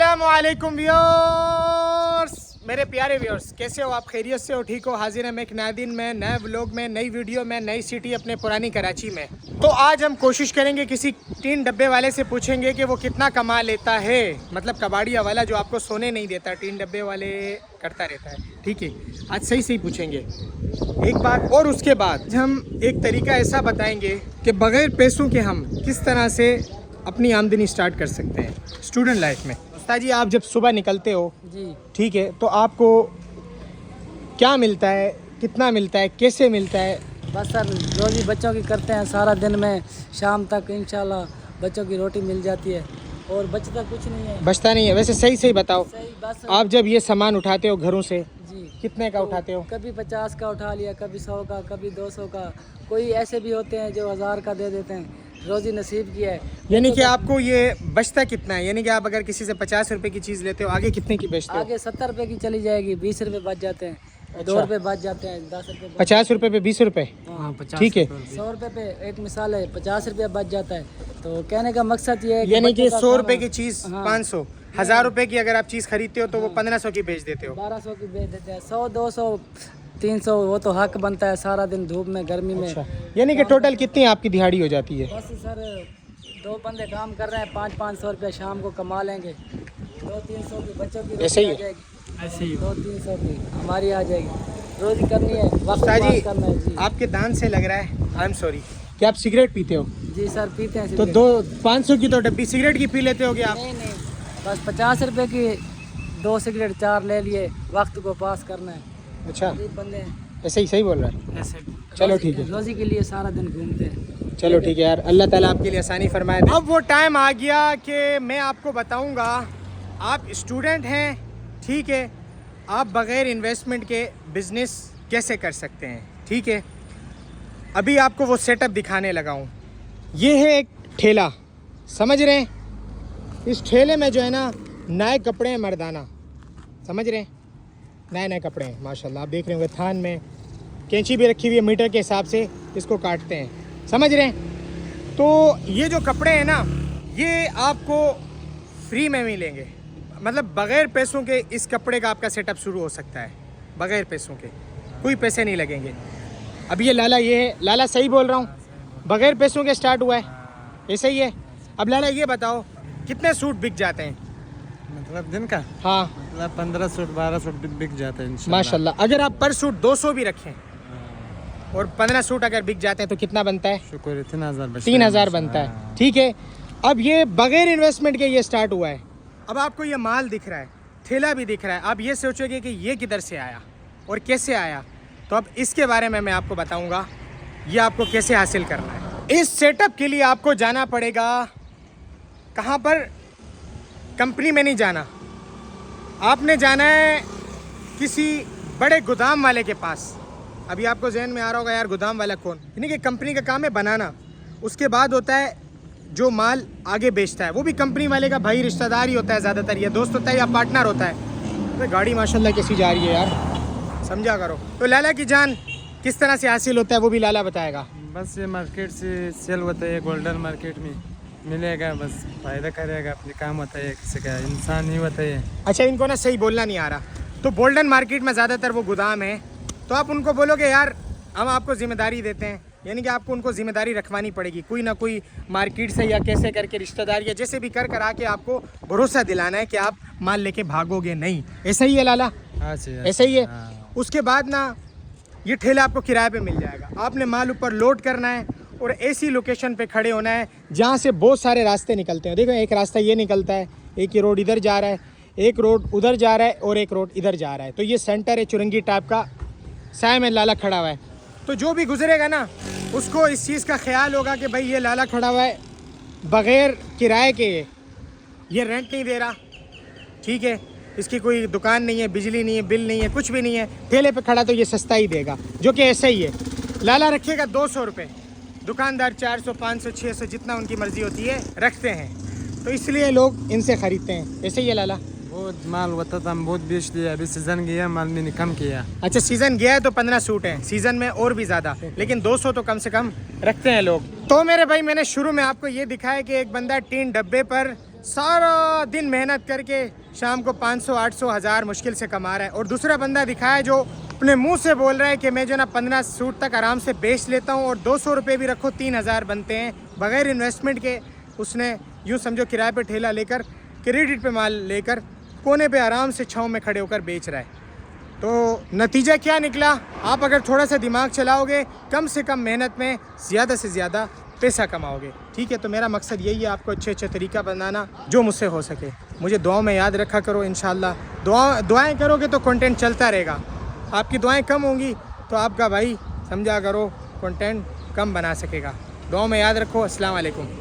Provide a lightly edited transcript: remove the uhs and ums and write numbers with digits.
अस्सलामुअलैकुम व्यूअर्स, मेरे प्यारे व्यूअर्स, कैसे हो आप? खैरियत से हो? ठीक हो? हाजिर हैं मैं एक नए दिन में, नए व्लॉग में, नई वीडियो में, नई सिटी अपने पुरानी कराची में। तो आज हम कोशिश करेंगे किसी टीन डब्बे वाले से पूछेंगे कि वो कितना कमा लेता है। मतलब कबाड़िया वाला जो आपको सोने नहीं देता, टीन डब्बे वाले करता रहता है। ठीक है, आज सही सही पूछेंगे एक बात। और उसके बाद हम एक तरीका ऐसा बताएंगे कि बग़ैर पैसों के हम किस तरह से अपनी आमदनी स्टार्ट कर सकते हैं स्टूडेंट लाइफ में। उस्ताद जी, आप जब सुबह निकलते हो जी, ठीक है, तो आपको क्या मिलता है, कितना मिलता है, कैसे मिलता है? बस सर रोज़ी बच्चों की करते हैं, सारा दिन में शाम तक इंशाल्लाह बच्चों की रोटी मिल जाती है और बचता कुछ नहीं है। बचता नहीं है? वैसे सही सही बताओ, सही बस आप जब ये सामान उठाते हो घरों से जी, कितने का उठाते हो? कभी 50 का उठा लिया, कभी 100 का, कभी 200 का, कोई ऐसे भी होते हैं जो 1000 का दे देते हैं। रोज़ी नसीब की है। यानी कि आपको ये बचता कितना है? यानी कि आप अगर किसी से 50 रुपए की चीज़ लेते हो, आगे कितने की बेचते हो? आगे 70 रुपये की चली जाएगी, 20 रुपये बच जाते हैं, 2 रुपये बच जाते हैं, 10 रुपये 50 रुपए पे 20 रुपए, हाँ, ठीक है। 100 रुपये पे एक मिसाल है, 50 रुपये बच जाता है। तो कहने का मकसद ये है यानी कि बच्चों का 100 खाना- रुपए की चीज़ हाँ। 500, 1000 रुपए की अगर आप चीज़ खरीदते हो तो वो 1500 की बेच देते हो। 1200 की बेच देते हैं, 100 200 300, वो तो हक बनता है सारा दिन धूप में गर्मी में। अच्छा, यानी कि टोटल कितनी आपकी दिहाड़ी हो जाती है? बस सर 2 बंदे काम कर रहे हैं, 500 रुपये शाम को कमा लेंगे, 200-300 की बच्चों की ऐसे ही रोटी आ है? जाएगी, ऐसे ही 200-300 की हमारी आ जाएगी। रोज़ी करनी है, वक्त उस्ताद पास जी, करना है जी। आपके दांत से लग रहा है, आई एम सॉरी, कि आप सिगरेट पीते हो। जी सर पीते हैं तो सिगरेट। 500 की तो डब्बी सिगरेट की पी लेते होगे आप? नहीं नहीं, बस 50 रुपये की 2 सिगरेट 4 ले लिए, वक्त को पास करना है। अच्छा, गरीब बंदे हैं, ऐसे ही सही बोल रहा है। ऐसे चलो ठीक है, रोज़ी के लिए सारा दिन घूमते हैं। चलो ठीक है यार, अल्लाह ताला आपके लिए आसानी फरमाए। अब वो टाइम आ गया कि मैं आपको बताऊंगा, आप स्टूडेंट हैं ठीक है, आप बग़ैर इन्वेस्टमेंट के बिज़नेस कैसे कर सकते हैं। ठीक है, अभी आपको वो सेटअप दिखाने लगा हूँ। ये है एक ठेला, समझ रहे हैं? इस ठेले में जो है ना नए कपड़े हैं, मर्दाना, समझ रहे हैं? नए नए कपड़े हैं माशाल्लाह। आप देख रहे होंगे थान में कैंची भी रखी हुई है, मीटर के हिसाब से इसको काटते हैं, समझ रहे हैं? तो ये जो कपड़े हैं ना, ये आपको फ्री में मिलेंगे। मतलब बग़ैर पैसों के इस कपड़े का आपका सेटअप शुरू हो सकता है, बग़ैर पैसों के, कोई पैसे नहीं लगेंगे। अब ये लाला, ये है लाला, सही बोल रहा हूँ? बग़ैर पैसों के स्टार्ट हुआ है, ऐसा ही है। अब लाला ये बताओ, कितने सूट बिक जाते हैं? मतलब दिन का हाँ मतलब 15 सूट 12 सूट बिक जाते हैं इंशाल्लाह। माशाल्लाह। अगर आप पर सूट 200 भी रखें और 15 सूट अगर बिक जाते हैं तो कितना बनता है? शुक्र 3000 3000 बनता है, ठीक है। अब ये बग़ैर इन्वेस्टमेंट के ये स्टार्ट हुआ है। अब आपको ये माल दिख रहा है, ठेला भी दिख रहा है, आप ये सोचोगे कि ये किधर से आया और कैसे आया, तो अब इसके बारे में मैं आपको बताऊंगा, ये आपको कैसे हासिल करना है। इस सेटअप के लिए आपको जाना पड़ेगा कहाँ पर? कंपनी में नहीं जाना, आपने जाना है किसी बड़े गोदाम वाले के पास। अभी आपको जहन में आ रहा होगा यार, गोदाम वाला कौन? यानी कि कंपनी का काम है बनाना, उसके बाद होता है जो माल आगे बेचता है, वो भी कंपनी वाले का भाई रिश्तेदार ही होता है ज़्यादातर, या दोस्त होता है या पार्टनर होता है। तो गाड़ी माशाल्लाह कैसी जा रही है यार, समझा करो। तो लाला की जान किस तरह से हासिल होता है वो भी लाला बताएगा। बस ये मार्केट से सेल होता है, गोल्डन मार्केट में मिलेगा, बस फायदा करेगा, अपने काम होता है, किसी का इंसान नहीं होता है। अच्छा, इनको ना सही बोलना नहीं आ रहा। तो गोल्डन मार्केट में ज़्यादातर वो गोदाम है, तो आप उनको बोलोगे यार हम आपको ज़िम्मेदारी देते हैं, यानी कि आपको उनको ज़िम्मेदारी रखवानी पड़ेगी, कोई ना कोई मार्केट से या कैसे करके रिश्तेदार या जैसे भी कर आके आपको भरोसा दिलाना है कि आप माल लेके भागोगे नहीं। ऐसा ही है लाला? हाँ जी, ऐसा ही है। हाँ। उसके बाद ना ये ठेला आपको किराए पे मिल जाएगा, आपने माल ऊपर लोड करना है और ऐसी लोकेशन पे खड़े होना है जहाँ से बहुत सारे रास्ते निकलते हैं। देखो, एक रास्ता ये निकलता है, एक ये रोड इधर जा रहा है, एक रोड उधर जा रहा है और एक रोड इधर जा रहा है। तो ये सेंटर है, चुरंगी टाइप का, साय में लाला खड़ा हुआ है। तो जो भी गुजरेगा ना उसको इस चीज़ का ख्याल होगा कि भाई ये लाला खड़ा हुआ है बग़ैर किराए के, ये रेंट नहीं दे रहा, ठीक है, इसकी कोई दुकान नहीं है, बिजली नहीं है, बिल नहीं है, कुछ भी नहीं है, ठेले पे खड़ा तो ये सस्ता ही देगा, जो कि ऐसा ही है। लाला रखेगा 200 रुपये, दुकानदार 400 500 600 जितना उनकी मर्ज़ी होती है रखते हैं, तो इसलिए लोग इनसे ख़रीदते हैं। ऐसे ही है लाला? बहुत माल होता था, हम बहुत बेच दिया, अभी सीज़न गया माल मैंने कम किया। अच्छा, सीज़न गया है तो 15 सूट हैं, सीज़न में और भी ज़्यादा, लेकिन 200 तो कम से कम रखते हैं लोग। तो मेरे भाई, मैंने शुरू में आपको ये दिखाया कि एक बंदा टीन डब्बे पर सारा दिन मेहनत करके शाम को 500 800 हज़ार मुश्किल से कमा रहा है, और दूसरा बंदा दिखाया जो अपने मुंह से बोल रहा है कि मैं जो ना 15 सूट तक आराम से बेच लेता हूँ और 200 रुपये भी रखो 3000 बनते हैं बगैर इन्वेस्टमेंट के। उसने यूँ समझो किराए पे ठेला लेकर क्रेडिट पे माल लेकर कोने पे आराम से छाँव में खड़े होकर बेच रहा है। तो नतीजा क्या निकला? आप अगर थोड़ा सा दिमाग चलाओगे, कम से कम मेहनत में ज़्यादा से ज़्यादा पैसा कमाओगे। ठीक है, तो मेरा मकसद यही है, आपको अच्छे अच्छे तरीका बनाना जो मुझसे हो सके। मुझे दुआओं में याद रखा करो। इंशाल्लाह दुआएं करोगे तो कंटेंट चलता रहेगा। आपकी दुआएं कम होंगी तो आपका भाई समझा करो कंटेंट कम बना सकेगा। दुआओं में याद रखो। अस्सलाम वालेकुम।